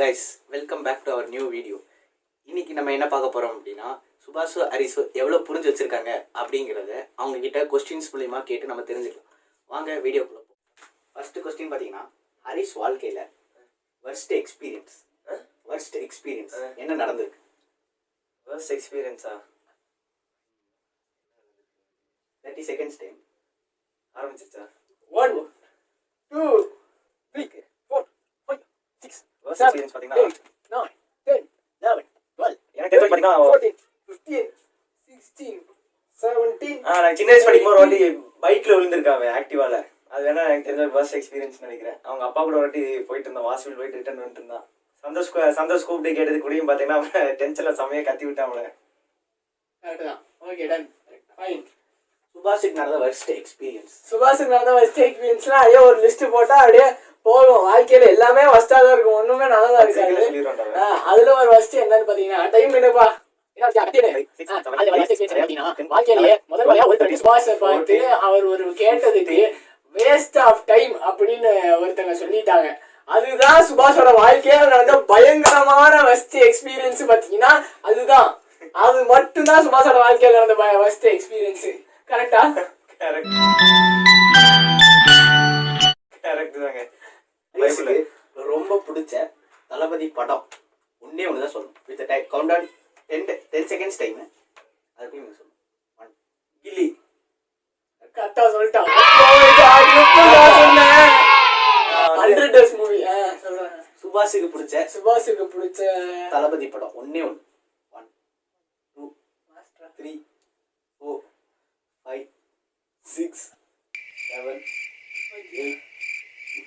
Guys, welcome back to our new video. இன்னைக்கு நம்ம என்ன பார்க்க போகிறோம் அப்படின்னா, சுபாஷு ஹரிஷு எவ்வளோ புரிஞ்சு வச்சுருக்காங்க அப்படிங்கிறத அவங்கக்கிட்ட கொஸ்டின்ஸ் மூலிமா கேட்டு நம்ம தெரிஞ்சுக்கலாம். வாங்க வீடியோக்குள்ள போவோம். ஃபஸ்ட்டு கொஸ்டின் பார்த்தீங்கன்னா, ஹரிஷ் வாழ்க்கையில் வர்ஸ்ட் எக்ஸ்பீரியன்ஸ் என்ன நடந்திருக்கு? வர்ஸ்ட் எக்ஸ்பீரியன்ஸா? 30 செகண்ட்ஸ் டைம் ஆரம்பிச்சிருச்சா? 1 2 3 4 5 6 வர்ஸ்ட் எக்ஸ்பீரியன்ஸ் பார்த்தீங்கன்னா 9 10 11 12 எனக்கு தெரிஞ்சு பார்த்தீங்கன்னா 14 15 16 17. நான் சின்ன வயசு படிக்கும்போது ஒரு வாட்டி பைக்கில் விழுந்திருக்காங்க ஆக்டிவால. அது வேணா எனக்கு தெரிஞ்ச வர்ஸ்ட் எக்ஸ்பீரியன்ஸ் நினைக்கிறேன். அவங்க அப்பா கூட ஒரு வாட்டி போயிட்டு இருந்தோம், ஹாஸ்பிட்டல் போயிட்டு ரிட்டர்ன் வந்துட்டு இருந்தான். சந்தோஷ் கூப்பிட்டு கேட்டது கூடயும் பார்த்தீங்கன்னா டென்ஷனில் செம்மையாக கத்தி விட்டாங்களே. கரெக்ட் தான். Okay, done. ஃபைன். சுபாஷுக்கு நடந்த வர்ஸ்ட் எக்ஸ்பீரியன்ஸ். சுபாஷுக்கு நடந்த வர்ஸ்ட் எக்ஸ்பீரியன்ஸ்லாம் அப்படியே ஒரு லிஸ்ட் போட்டால் அப்படியே போகும். வாழ்க்கையில் எல்லாமே வர்ஸ்டாக தான் இருக்கும், ஒன்றுமே நல்லா தான் இருக்காது. அதில் ஒரு வர்ஸ்ட் என்னன்னு பார்த்தீங்கன்னா, டைம் என்னப்பா வாழ்க்கையிலேயே முதல் முறையா ஒருத்தர் சுபாஷை பார்த்து அவர் ஒரு கேட்டதுக்கு வேஸ்ட் ஆஃப் டைம் அப்படின்னு ஒருத்தங்க சொல்லிட்டாங்க. அதுதான் சுபாஷோட வாழ்க்கையில நடந்த பயங்கரமான வர்ஸ்ட் எக்ஸ்பீரியன்ஸ் பார்த்தீங்கன்னா அதுதான். அது மட்டும்தான் சுபாஷோட வாழ்க்கையில நடந்த வர்ஸ்ட் எக்ஸ்பீரியன்ஸ். கரெக்டா? கரெக்ட் தாங்க. ரொம்ப பிடிச்ச தளபதி படம் ஒன்னே ஒன்று தான் சொல்லணும். With time count on 10 seconds time. அதுக்கு நீங்கள் சொல்லணும். 1 கில்லி. கரெக்டா சொல்லிட்டான். 100 days மூவி. சொல்றேன். சுபாஷுக்கு பிடிச்ச தளபதி படம் ஒன்னே ஒன்று. 1 2 3 4 5 6 7 8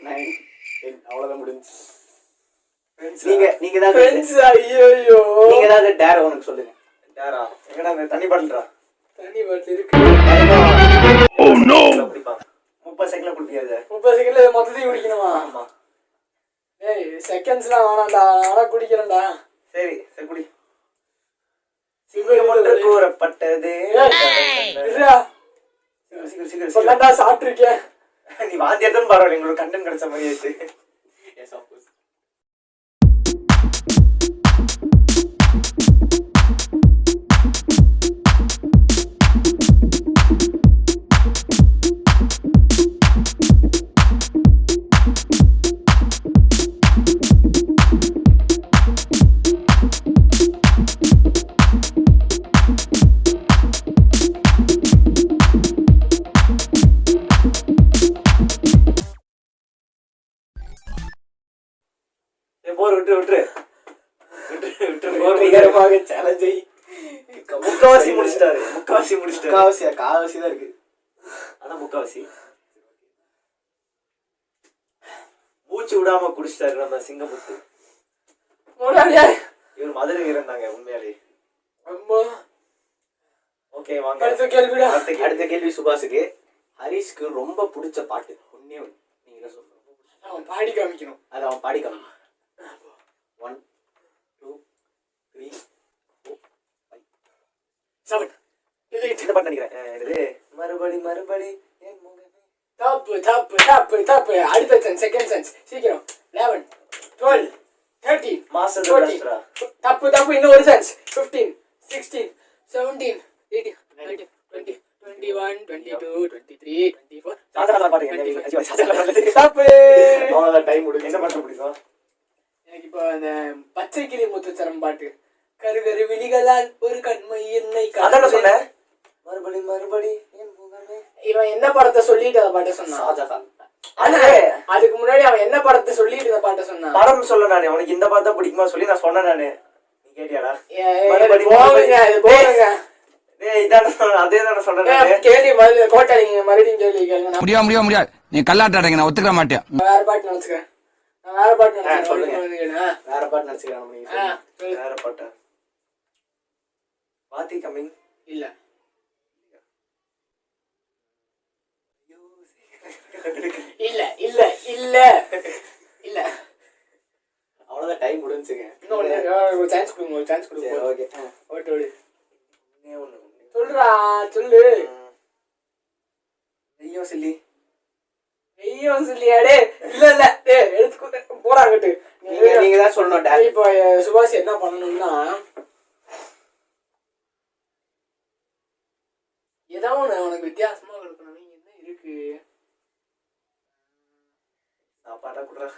9 10. அவ்வளோதான் முடிஞ்சு. நீங்க ஏதாவது டேர் உனக்கு சொல்லுங்க. டேரா? எங்கடா அந்த தண்ணி பாட்டில்ரா? தண்ணி பாட்டில் இருக்கு. Oh no. 30 செகண்ட்ல குடிக்காத. 30 செகண்ட்ல மொத்தத்தையும் குடிக்கணுமா? ஆமா. ஏய், செகண்ட்ஸ்லாம் வேணாம்டா, ஆனா குடிக்கிறேன்டா. சரி குடி. சிங்கம் ஒன்று கூறப்பட்டது. இருடா. சீக்கிரம் சொல்லடா, சாப்பிட்டுருக்கேன். நீ வாந்தி எடுத்தன்னு பரவாயில்ல, எங்களுக்கு கண்டென்ட் கிடைச்ச மாதிரி ஆயிடுச்சு. Yes of course. முக்காவாசி முடிச்சிட்டாரு. காவாசி தான் இருக்கு. ஆனா முக்காவாசி மூச்சு விடாம குடிச்சிட்டாரு நம்ம சிங்கமுத்து. இவர் மதுரை வீரன் தாங்க உண்மையாலே. ஓகே, வாங்க அடுத்த கேள்வி. சுபாஷுக்கு ஹரிஷ்க்கு ரொம்ப பிடிச்ச பாட்டு ஒன்னே ஒன்று. நீங்க தான் சொல்லணும். அவன் பாடி காமிக்கணும். அது அவன் பாடி காமிக்கணும். 1 2 3 4 5 7. இந்த பாட்டு நினைக்கிறேன். மறுபடி என் முகமே. தப்பு. அடுத்த செகண்ட் சென்ஸ். சீக்கிரம். 11 12 13 மாஸ்டர். தப்பு. இன்னும் ஒரு சென்ஸ். 15 16 17 18 19 20 21 22 23 24. தப்பு. அவ்வளோதான், டைம் முடிஞ்சு. என்ன பாட்டு பிடிக்கும்? எனக்கு இப்போ அந்த பச்சை கிளி முத்துச்சரம் பாட்டு. கருகரு விழிகளால் ஒரு கண்மை என்னை அதான் சொன்னேன். மறுபடி என் முகமே. இவன் என்ன படத்தை சொல்லிட்டு அந்த பாட்டை சொன்னான்? ஷாஜகான். அதுக்கு முன்னாடி அவன் என்ன படத்தை சொல்லிட்டு இந்த பாட்டை சொன்னான்? படம் சொல்ல நானே உனக்கு இந்த பாட்டை பிடிக்குமா சொல்லி நான் சொன்னேன் நானு. நீ கேட்டியாடா? போங்க. அதே தானே சொன்னேன். கேள்வி கோட்டாளிங்க மறுபடியும் கேள்வி கேளுங்க. முடியாது. நீ கல்லாட்டாடங்க, நான் ஒத்துக்க மாட்டேன். வேற பாட்டு நினைச்சுக்கிறேன். வேற பாட்டு நினைச்சுக்கிறேன். வேற பாட்டா? வாத்தி கம்மிங் இல்ல. அவ்வளவுதான், டைம் முடிஞ்சுங்க. இன்னொரு சான்ஸ் கொடுங்க. ஓகே, ஓட்டு சொல்றா, சொல்லு. ஐயோ சில்லி. நீயும் சொல்லியா டே? இல்ல டே எடுத்து போறாங்கட்டு. நீங்க தான் சொல்லணும் டேட். இப்போ சுபாஷ் என்ன பண்ணணும்னா ஏதோ ஒண்ணு உனக்கு வித்தியாசமா கொடுக்கணும். என்ன இருக்கு? சாப்பாடா குடுறா.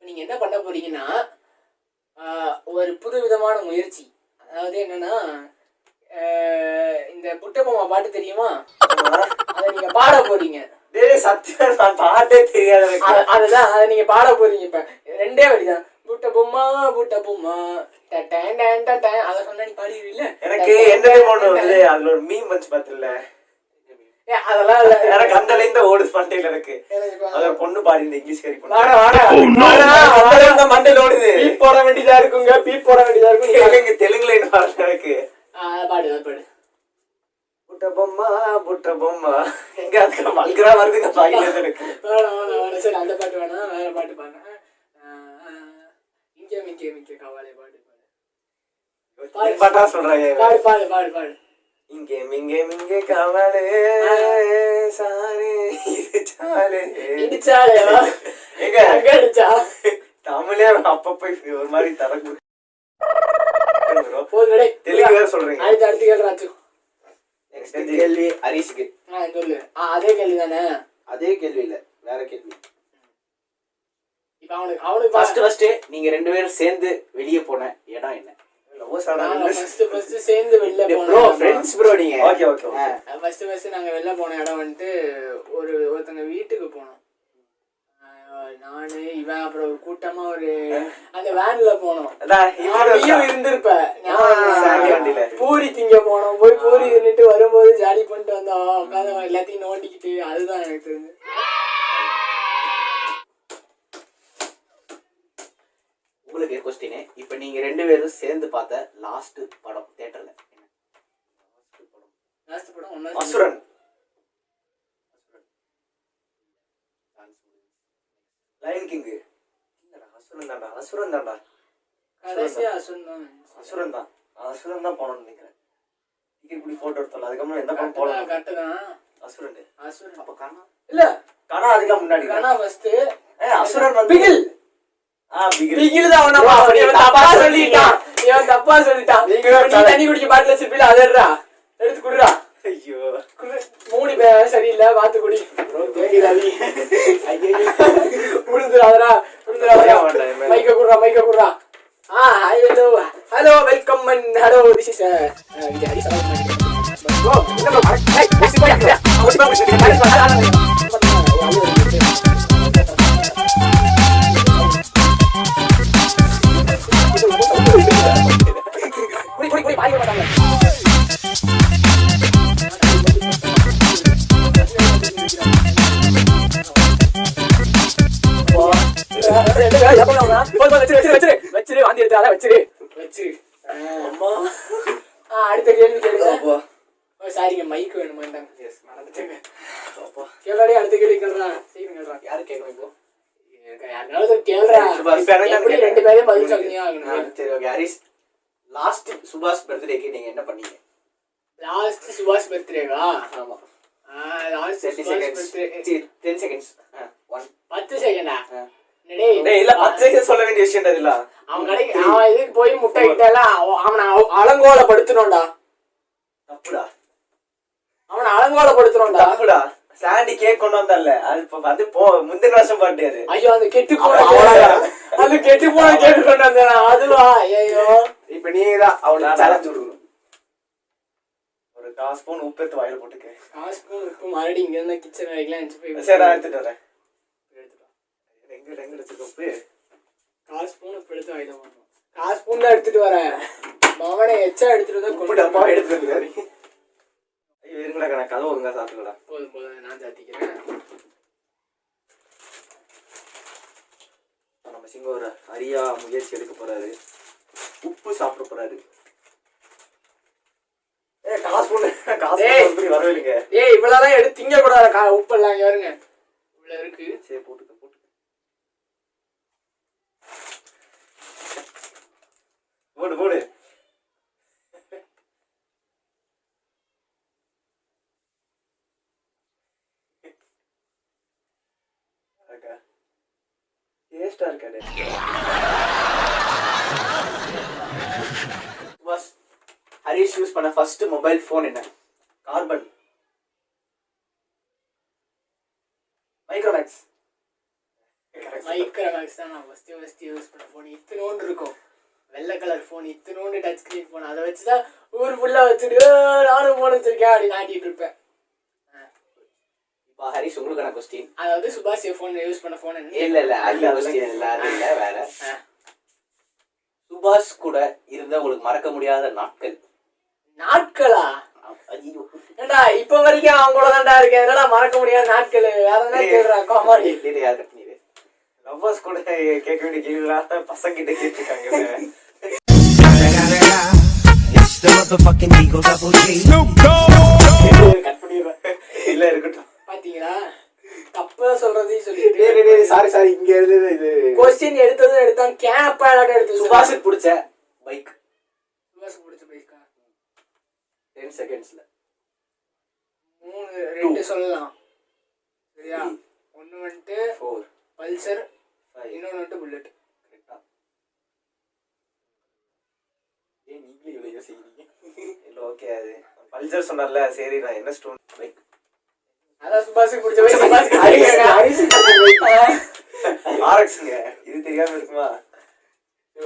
நீங்க என்ன பண்ண போறீங்கன்னா ஒரு புது விதமான முயற்சி. அதாவது என்னன்னா இந்த புட்டபொம்மா பாட்டு தெரியுமா? அதை நீங்க பாட போறீங்க. டேய் சத்தியம் நான் பாட்டே தெரியாது எனக்கு. அதுதான் அதை நீங்க பாட போறீங்க. இப்ப ரெண்டே வழிதான். புட்டபொம்மா அதை சொன்னா நீ பாடிடுவீல்ல. எனக்கு என்ன ஒண்ணு வருது, அதுல ஒரு மீம் வச்சு பாத்துல. அதெல்லாம் இல்ல, எனக்கு அந்த லைன் தான் ஓடுது மண்டையில. எனக்கு அத பொண்ணு பாடி இந்த இங்கிலீஷ் கறி பொண்ணு மண்டையில ஓடுது. பீப் போட வேண்டியதா இருக்குங்க, பீப் போட வேண்டியதா இருக்கும். தெலுங்கு லைன் வரல எனக்கு. பாடு பாடு. புட்ட பொம்மா எங்க அதுக்கு வல்கரா வருதுங்க பாயில எனக்கு. வேணாம் சரி, அந்த பாட்டு வேணாம், வேற பாட்டு பாடுறேன். இங்கே கவாலே பாடு பாட்டா சொல்றாங்க. பாடு பாடு பாடு பாடு. இங்கே கவலே சாரே இது சாலே இடிச்சாலே எங்க அங்க அடிச்சா தமிழே அப்பப்ப ஒரு மாதிரி தரக்கு போதுடே. தெலுங்கு வேற சொல்றீங்க. அடுத்து கேள்றாச்சு. நெக்ஸ்ட் கேள்வி ஹரிஷ்க்கு. சொல்லு. அதே கேள்வி தானே? அதே கேள்வி இல்ல, வேற கேள்வி. இப்ப அவனுக்கு ஃபர்ஸ்ட் நீங்க ரெண்டு பேரும் சேர்ந்து வெளிய போன இடம் என்ன? ஃபர்ஸ்ட் சேர்ந்து வெளில ப்ரோ ஃப்ரெண்ட்ஸ் ப்ரோ நீங்க. ஓகே ஓகே ஃபர்ஸ்ட் நாங்க வெளில போன இடம் வந்துட்டு ஒருத்தங்க வீட்டுக்கு போனோம். நானு இவன் அப்புறம் ஒரு கூட்டமா ஒரு அந்த வேன்ல போனோம். நீயும் இருந்திருப்ப. பூரி திங்க போனோம். போய் பூரி தின்னுட்டு வரும்போது ஜாலி பண்ணிட்டு வந்தோம். உட்காந்து எல்லாத்தையும் நோண்டிக்கிட்டு. அதுதான் எனக்கு தெரிஞ்சு. உங்களுக்கு கொஸ்டின், இப்போ நீங்க ரெண்டு பேரும் சேர்ந்து பார்த்த லாஸ்ட் படம் தியேட்டர்ல என்ன? லாஸ்ட் படம் அசுரன். Line king. இல்லடா அசுரன் தான்டா. கடைசியா அசுரன் தான் போனோம்னு நினைக்கிறேன். டிக்கெட் புடி போட்டோ எடுத்தோம். அதுக்கப்புறம் எந்த படம் போலாம்? கரெக்ட் தான். அசுரன். அப்ப கண்ணா இல்ல, கண்ணா அதுக்கு முன்னாடி கண்ணா ஃபர்ஸ்ட். அசுரன் வந்து பிகில். பிகில் தான் அவன தப்பா சொல்லிட்டான். இவன் தப்பா சொல்லிட்டான். நீ தண்ணி குடிக்க பாட்டில் வச்சிருப்பீல, அதடா எடுத்து குடுறா. ஐயோ மூணி சரியில்லை, பாத்து குடி. முடிஞ்சிடாதடா. மைக்க குடுறா. Hello welcome and hello this is Vijay Saravanan. வச்சிரு வாந்தி எடுத்தாத வச்சிரு. அடுத்த கேள்வி கேளுங்க. சாரிங்க, மைக் வேணுமாண்டாங்க. கேள்வி அடுத்த கேள்வி கேள்றா. யாரு கேட்கணும் இப்போ? யாருனாலும் கேள்றா. ரெண்டு பேரும் பதில் சொல்லியா ஆகணும். சரி ஓகே ஹரிஷ், லாஸ்ட் சுபாஷ் பர்த்டேக்கு நீங்க என்ன பண்ணீங்க? லாஸ்ட் சுபாஷ் பர்த்டேவா? ஆமா, லாஸ்ட் 10 செகண்ட்ஸ். 10 செகண்டா? இல்ல 10 செகண்ட் சொல்ல வேண்டிய விஷயம் இல்ல. அவன் கடைக்கு அவன் இதுக்கு போய் முட்டை கிட்டலாம் அவனை அலங்கோலப்படுத்தணும்டா. தப்புடா. அவனை அலங்கோலப்படுத்தணும்டா. தப்புடா. சாண்டி கேக் கொண்டு வந்தால, அது வந்து முந்தின வருஷம் பாட்டு. அது ஐயோ, அந்த கெட்டு போன கேக் கொண்டு வந்தா அதுவா? ஐயோ, இப்ப நீங்க தான் அவனுக்கு சேலஞ்ச் கொடுக்கணும். ஒரு 1/4 ஸ்பூன் உப்பு எடுத்து வாயில போட்டுக்க. 1/4 ஸ்பூன் உப்பு மறுபடியும் இங்க இருந்தா கிச்சன் வரைக்கும் அனுப்பிச்சு போய். சரி, நான் எடுத்துட்டு வரேன். எங்க வச்சிருக்க உப்பு? 1/4 ஸ்பூன் உப்பு எடுத்து வாயில போடணும். 1/4 ஸ்பூன் தான் எடுத்துட்டு வரேன். மாவனை எச்சா எடுத்துட்டு தான் உப்பு டப்பாவை எடுத்துட்டு வந்துருக்காரு. ஐயோ இருங்கடா, நான் கதவு ஒழுங்கா சாத்துக்கடா. போதும் நான் சாத்திக்கிறேன். நம்ம சிங்கம் ஒரு அரியா முயற்சி எடுக்க போறாரு. உப்பு சாப்பிட போறாரு. வரவில்லைங்க. ஏய், இவ்வளவுதான் எடுத்து திங்க கூடாது. உப்பு எல்லாம் இங்க வருங்க, இவ்வளவு இருக்கு. சரி போட்டுக்க. போடு. எனக்கா டேஸ்டா இருக்காது. சுபாஷ், ஹரிஷ் யூஸ் பண்ண ஃபர்ஸ்ட் மொபைல் ஃபோன் என்ன? கார்பன். மைக்ரோமேக்ஸ். மைக்ரோமேக்ஸ் தான் நான் ஃபர்ஸ்ட் யூஸ் பண்ண ஃபோன். இத்தனோண்டு இருக்கும், வெள்ளை கலர் ஃபோன், இத்தனோண்டு டச் ஸ்க்ரீன் ஃபோன். அதை வச்சு தான் ஊர் ஃபுல்லாக வச்சுட்டு நானும் ஃபோன் வச்சிருக்கேன் அப்படின்னு ஆட்டிட்டு இருப்பேன். இப்போ ஹரிஷ் உங்களுக்கான கொஸ்டின். அதாவது சுபாஷ் ஃபோன் யூஸ் பண்ண ஃபோன் என்ன? இல்ல அந்த கொஸ்டின் இல்ல, அது இல்ல, வேற. சுபாஷ் கூட இருந்த உங்களுக்கு மறக்க முடியாத நாட்களா? ஏண்டா இப்ப வரைக்கும் அவங்க கூட தான்டா இருக்கேன், என்னடா மறக்க முடியாத நாட்கள்? வேற என்ன கேக்குறா காமெடி? யாரு கட்டினீரு? லவ்வர்ஸ் கூட கேட்க வேண்டிய கேள்விலாம் பசங்க கிட்ட கேட்டிருக்காங்க. கட் பண்ணிடுறேன். இல்ல இருக்கட்டும். பாத்தீங்களா, தப்பா சொல்றதையும் சொல்லிட்டு. சாரி இங்க இருந்தது இது. கொஸ்டின் எடுத்தான் கேப்பா எடுத்து. சுபாஷுக்கு பிடிச்ச பைக். சுபாஷுக்கு பிடிச்ச பைக்கா? 10 செகண்ட்ஸ்ல 2 சொல்லலாம் சரியா? ஒன்னு வந்துட்டு 4 பல்சர், 5 இன்னொன்னு வந்துட்டு புல்லட். கரெக்டா? ஏன் நீங்களே இவ்வளவு யோசிக்கிறீங்க? இல்ல ஓகே, அது பல்சர் சொன்னார்ல, சரி நான் என்ன ஸ்டோன் பைக். அதான் சுபாஷுக்கு பிடிச்ச பைக். ஆர்எக்ஸ்ங்க. இது தெரியாம இருக்குமா?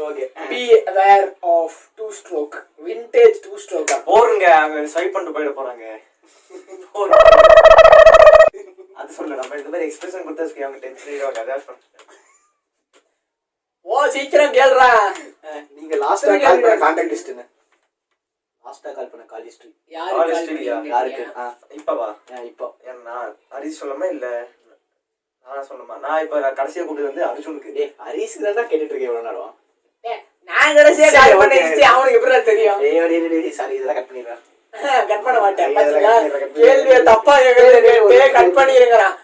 Okay. Be aware of 2 stroke, vintage 2 stroke. போருங்க, அங்க ஸ்வைப் பண்ணிட்டு போயிட போறாங்க. அது சொல்ல நம்ம இந்த மாதிரி எக்ஸ்பிரஷன் கொடுத்தா அவங்க டென்ஷன் ஆயிடுவாங்க. அதான் சொல்றேன். ஓ சீக்கிரம் கேளுடா. நீங்க லாஸ்டா கால் பண்ண கான்டாக்ட் லிஸ்ட் என்ன? லாஸ்டா கால் பண்ண கால் ஹிஸ்டரி யாரு Call call history பண்ணீங்க? யாருக்கு? இப்பவா? இப்போ நான் ஹரிஷ் சொல்லாம இல்ல நான் சொன்னமா? நான் இப்ப கடைசியா கூட்டு வந்து அர்ஜுனுக்கு. டேய் ஹரிஷ்க்கு தான் கேட்டுட்டு இருக்கேன் இவ்வளவு நேரம். டேய் நான் கடைசியா கால் பண்ண ஹிஸ்டரி அவனுக்கு எப்படிடா தெரியும்? டேய் சாரி இதெல்லாம் கட் பண்ணிடுறேன். கட் பண்ண மாட்டேன். பாத்தீங்களா, கேள்வியை தப்பா கேக்குறது. கட் பண்ணிருக்கறான்.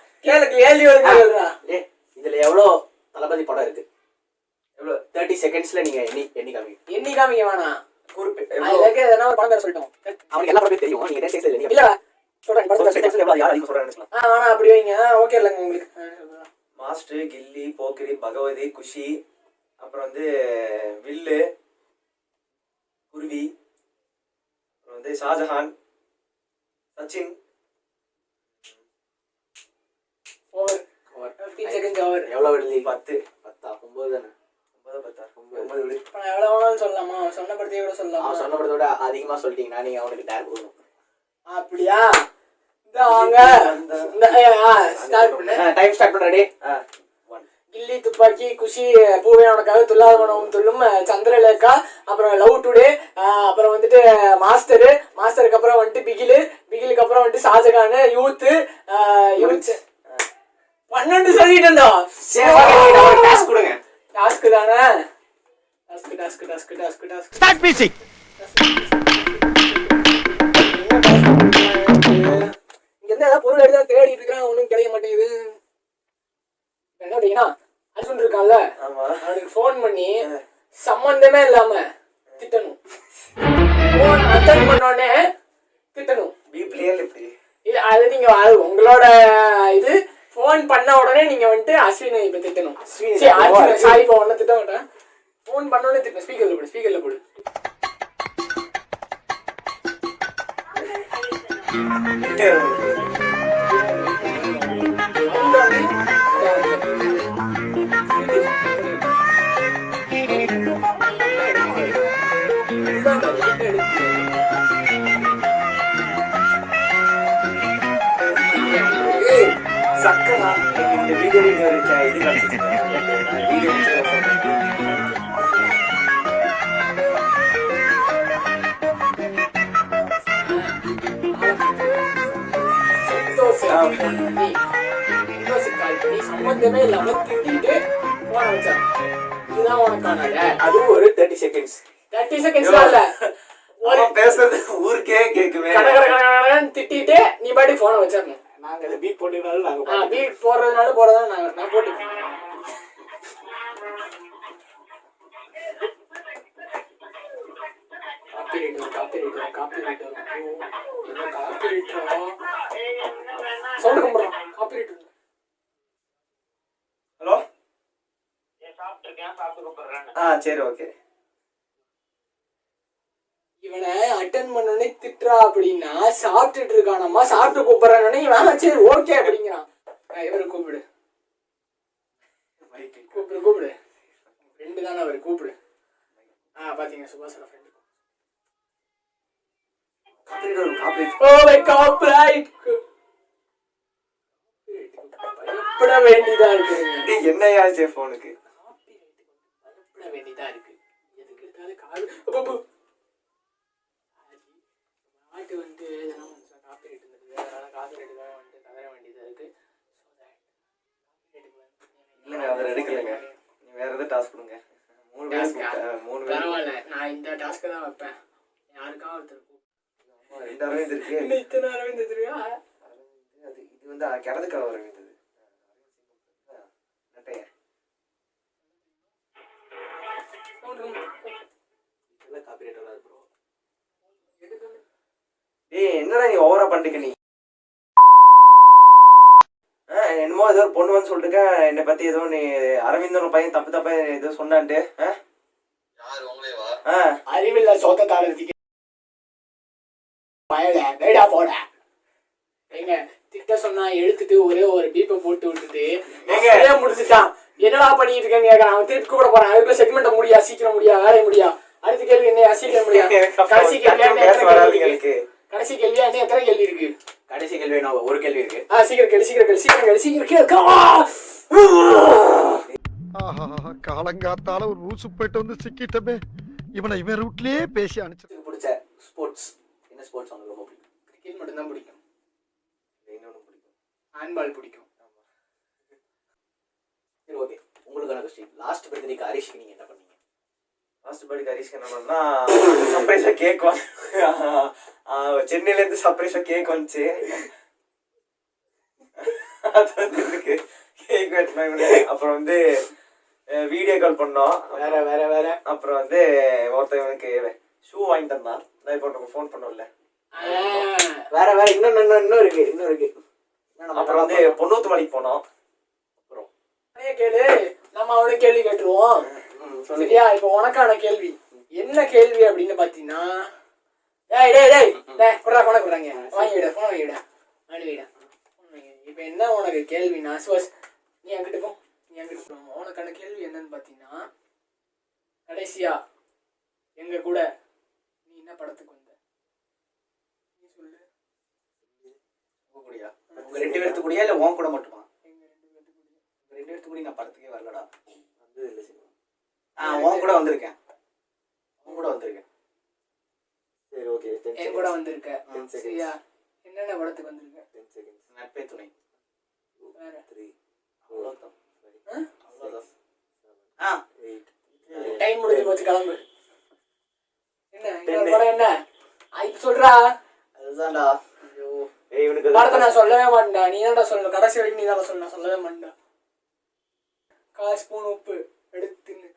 கேள்வி வருதுடா. டேய் இதுல எவ்வளவு தளபதி படம் இருக்கு? எவ்வளவு? 30 செகண்ட்ஸ்ல நீங்க எண்ணி காமிங்க. எண்ணி காமிக்க வேணாம். குறிப்பிட்ட அதுக்கு எதனா ஒரு படம் பேர் சொல்லிட்டோம். அவனுக்கு எல்லா படமும் தெரியும். நீங்க டெக்ஸ்ட் இல்ல. இல்ல சொல்றேன் படம் பேர் செகண்ட்ஸ்ல எவ்வளவு யார் அதிகமா சொல்றாங்கன்னு சொல்லலாம். வேணாம் அப்படி வைங்க. ஓகே இல்லங்க உங்களுக்கு. மாஸ்டர், கில்லி, போக்கிரி, பகவதி, குஷி, அப்புறம் வந்து வில்லு, குருவி, அப்புறம் வந்து Shahjahan, Sachin. Over 15 seconds over. எவ்வளவு விடலி? 10 9 தானே? 9 விடு. இப்ப நான் எவ்வளவு வேணாலும் சொல்லலாமா? அவன் சொன்ன படத்தையே கூட சொல்லலாமா? அவன் சொன்ன படத்தோட அதிகமா சொல்லிட்டீங்கன்னா நீங்க அவனுக்கு டேர் கொடுக்கணும். அப்படியா? இந்த வாங்க ஸ்டார்ட் பண்ணு. டைம் ஸ்டார்ட் பண்ண ரெடி? 1 கில்லி, துப்பாக்கி, குஷி, பூவே உனக்காக, துல்லாதவனவும் துள்ளும், சந்திரலேகா, அப்புறம் லவ் டுடே, அப்புறம் வந்துட்டு மாஸ்டருக்கு அப்புறம் வந்துட்டு பிகிலுக்கு அப்புறம் வந்துட்டு ஷாஜகான், யூத் 12 சொல்லிட்டேன்டா. சரி ஓகே நீங்க ஒரு டாஸ்க் கொடுங்க. டாஸ்க் தானே? Task start music. இங்க இருந்து ஏதாவது பொருள் எடுத்தா தேடிட்டு இருக்கிறான், ஒன்றும் கிடைக்க மாட்டேங்குது. என்ன அப்படின்னா அர்ஜுன் இருக்கான்ல, ஆமா. அவனுக்கு ஃபோன் பண்ணி சம்பந்தமே இல்லாம திட்டணும். ஃபோன் அட்டன் பண்ணோடனே திட்டணும். பிபிலியல் இப்படி இது அது நீங்க அது உங்களோட இது. ஃபோன் பண்ண உடனே நீங்க வந்துட்டு அஸ்வினை இப்ப திட்டணும். சாரி இப்போ ஒன்னும் திட்ட மாட்டேன். ஃபோன் பண்ண உடனே திட்டணும். ஸ்பீக்கர்ல போடு. சக்கரா இந்த வீடியோ ஒரு இது கிடைச்சிச்சு. வீடியோ சம்பந்தமே இல்லாம திட்டிட்டு போன வச்சான். இதுதான் உனக்கான அது ஒரு 30 செகண்ட்ஸ். 30 செகண்ட்ஸ் இல்ல, ஒரு பேசுறது ஊருக்கே கேக்குமே. கடகடன்னு திட்டிட்டு நீ பாட்டி போனை வச்சிடணும். நாங்க அதை பீட் போட்டுனாலும் நாங்க பீட் போடுறதுனால நான் போட்டுக்கேன். காப்பிரைட் வரும். சவுண்ட் கம்பறோம். காப்பிரைட் சரி ஓகே. இவனை அட்டன் பண்ணோடனே திட்டுறா அப்படின்னா சாப்பிட்டுட்டு இருக்கானம்மா, சாப்பிட்டு கூப்பிடுறானே இவன் சரி ஓகே அப்படிங்கிறான். இவரு கூப்பிடு கூப்பிடு கூப்பிடு, ஃப்ரெண்டு தானே அவரு, கூப்பிடு. பாத்தீங்க சுபாஷோட ஃப்ரெண்டு. பயப்பட வேண்டியதா இருக்கு. என்னையாச்சு போனுக்கு பயப்பட வேண்டியதா இருக்கு. எதுக்கு எடுத்தாலும் காது பாட்டு வந்து இதெல்லாம் காப்பி ரைட் இருந்தது, அதனால காப்பி ரைட்டுக்காக வந்து தகர வேண்டியதா இருக்கு. இல்லைங்க அவர் எடுக்கலைங்க. நீ வேற எதாவது டாஸ்க் கொடுங்க. 3 பேர் பரவாயில்ல, நான் இந்த டாஸ்க்கை தான் வைப்பேன். யாருக்கா ஒருத்தர் 2 அரவிந்த் இருக்கு. இன்னும் இத்தனை அரவிந்த் இருக்கா? அது இது வந்து கிடதுக்காக அரவிந்த். நட்டைய காப்பிரைட் வராது ப்ரோ. ஏய் என்னடா நீ ஓவரா பண்ணிக்க நீ. என்னமோ ஏதோ ஒரு பொண்ணு வந்து சொல்லிட்டு என்னை பத்தி ஏதோ நீ அரவிந்தன் பையன் தப்பு தப்பா ஏதோ சொன்னான்ட்டு. அறிவில்ல சோத்தத்தாரத்துக்கு வேடா போட. எங்க திட்ட சொன்னா எடுத்துட்டு ஒரே ஒரு பீப்பை போட்டு விட்டுட்டு எங்க முடிச்சுட்டான். என்னடா பண்ணிட்டு இருக்கேன்னு கேட்கறான். அவன் திருப்பி கூட போறான். அதுக்குள்ள செக்மெண்ட முடியா, சீக்கிரம் முடியா, வேலைய முடியா. அடுத்த கேள்வி என்ன, சீக்கிரம் முடியா. கடைசி கேள்வியா கடைசி கேள்வியா என்ன, எத்தனை கேள்வி இருக்கு? கடைசி கேள்வி என்ன, ஒரு கேள்வி இருக்கு. சீக்கிரம் கேள்வி, சீக்கிரம் கேள்வி, சீக்கிரம் கேள்வி, சீக்கிரம் கேள்வி. காலங்காத்தால ஒரு ரூசு போயிட்டு வந்து சிக்கிட்டமே. இவன் ரூட்லயே பேசி அனுப்பிச்சு. பிடிச்ச ஸ்போர்ட்ஸ் என்ன? ஸ்போர்ட்ஸ் அவனுக்கு ரொம்ப பிடிக்கும். கிரிக்கெட் மட்டும் தான் பிடிக்கும். இன்னொன்னு பிடிக்கும், ஹேண்ட்பால் பிடிக்கும். சரி ஓகே, உங்களுக்கான கொஸ்டின். லாஸ்ட் பர்த்டேக்கு ஹரிஷ்க்கு நீங்க என்ன பண்ணீங்க? லாஸ்ட் பர்த்டேக்கு ஹரிஷ்க்கு என்ன பண்ணா, சர்ப்ரைஸா கேக் சென்னையில இருந்து சர்ப்ரைஸா கேக் வந்துச்சு. அது வந்து எனக்கு கேக் வெட்டினோம். அப்புறம் வந்து வீடியோ கால் பண்ணோம். வேற வேற வேற அப்புறம் வந்து ஒருத்தன் இவனுக்கு ஷூ வாங்கிட்டு இருந்தான். நான் இப்போ உனக்கு ஃபோன் பண்ணோம்ல. வேற வேற இன்னும் இருக்கு. அப்புறம் வந்து பொண்ணூத்து மலைக்கு போனோம். அப்புறம் கேளு, நம்ம அவனுக்கு கேள்வி கேட்டுருவோம். சரியா? இப்போ உனக்கான கேள்வி என்ன கேள்வி அப்படின்னு பாத்தீங்கன்னா, போன கொடுறாங்க, வாங்கிவிட போன வாங்கிவிட வாங்கிவிட. இப்போ என்ன உனக்கு கேள்வினா, சுவாஸ் நீ அங்கிட்டு போ, நீ அங்கிட்டு போ. உனக்கான கேள்வி என்னன்னு பாத்தீங்கன்னா, கடைசியா எங்க கூட நீ என்ன படத்துக்கு வந்த? நீ சொல்லு. கூடியா? உங்க 2 பேர்த்து கூடயா இல்ல உன் கூட மட்டுமா? எங்க 2 பேர்த்துக்கு கூட. 2 பேர்த்து கூட நான் படத்துக்கே வரலடா. வந்து இல்ல சினிமா. உன் கூட வந்திருக்கேன். சரி ஓகே. என் கூட வந்திருக்க. சரியா? என்னென்ன படத்துக்கு வந்திருக்க? 10 seconds. நட்பே துணை. வேற 3 அவ்வளவுதான். டைம் முடிஞ்சு போச்சு, கிளம்பு. என்ன இன்னொரு படம் என்ன? இப்ப சொல்றா. அதுதான்டா. ஐயோ இவனுக்கு படத்தை நான் சொல்லவே மாட்டேன்டா. நீ தான்டா சொல்லணும். கடைசி வரைக்கும் நீ தான் சொல்லணும். சொல்லவே மாட்டேன்டா. 1 ஸ்பூன் உப்பு எடுத்துன்னு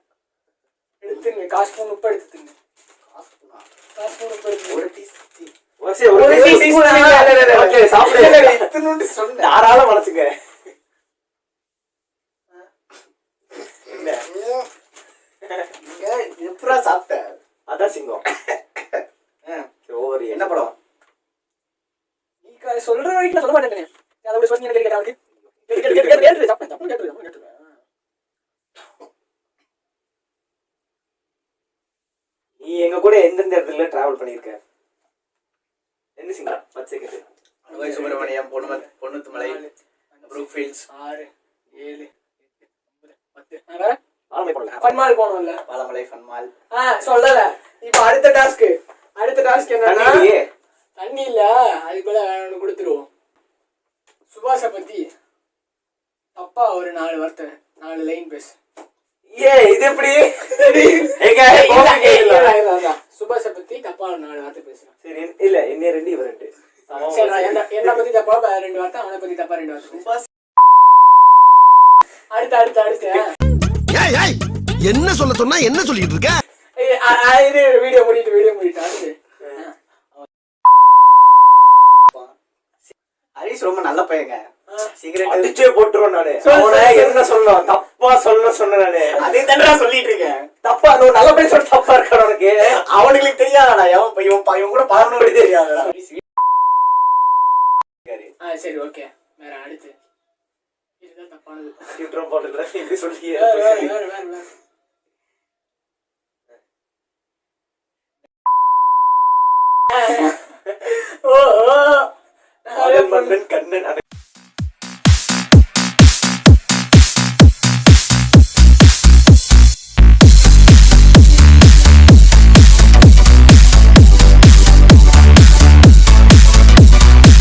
1 ஸ்பூன் உப்பு எடுத்து தின்னு. 1 ஸ்பூன் உப்பு எடுத்து ஒரு டீஸ்பூன் தாராள மனசுங்க. எப்படா சாப்பிட்ட? அதான் சிங்கம். ஓவர். என்ன படம்? நீ சொல்ற வரைக்கும் நான் சொல்ல மாட்டேன். அதை சொல்லி எனக்கு கேட்டா அவனுக்கு கேட்டு சாப்பிட்டேன். கேட்டு நீ எங்க கூட எந்தெந்த இடத்துல டிராவல் பண்ணிருக்க? என்ன சிங்கம்? 10 செகண்ட். அனுபவ சுப்பிரமணியம், பொண்ணுத்து மலை, ப்ரூக் ஃபீல்ட்ஸ், 6 7 8 9 10. ஆளை போடல. ஃபன்மால் போனோம்ல. பாலமலை, ஃபன்மால். சொல்லல. இப்போ அடுத்த டாஸ்க் என்னன்னா, தண்ணி இல்ல, அதுக்கு பதிலா ஒன்று கொடுத்துருவோம். சுபாஷை பத்தி தப்பா ஒரு 4 வார்த்தை, 4 லைன் பேசு. இது எப்படி? சுபாஷை பத்தி தப்பா ஒரு 4 வார்த்தை பேசுறேன். சரி இல்ல என்ன 2 இவ 2. சரி, என்ன பத்தி தப்பா 2 வார்த்தை, அவனை பத்தி தப்பா 2 வார்த்தை. அடுத்து என்ன சொல்ல சொன்னா என்ன சொல்லிட்டு இருக்க? இது வீடியோ முடிட்டு அடுத்து. ஹரிஷ் ரொம்ப நல்ல பையங்க. சிகரெட் அடிச்சே போட்டுருவேன் நானு. சொல்லு, அவனை சொல்லு. என்ன சொல்லணும், தப்பா சொல்லணும் சொன்னேன் நானு. அதே தானே சொல்லிட்டு இருக்கேன். தப்பா அது ஒரு நல்ல பையன் சொல்லிட்டு தப்பா இருக்கான் உனக்கு. அவனுங்களுக்கு தெரியாதடா, இவன் கூட பாக்கணும் தெரியாதடா. சரி ஓகே, வேற அடுத்து இதுதான் தப்பானது. திட்டுறோம் போட்டுல இப்படி சொல்லி வேற. ஓ மன்னன் கண்ணன் அந்த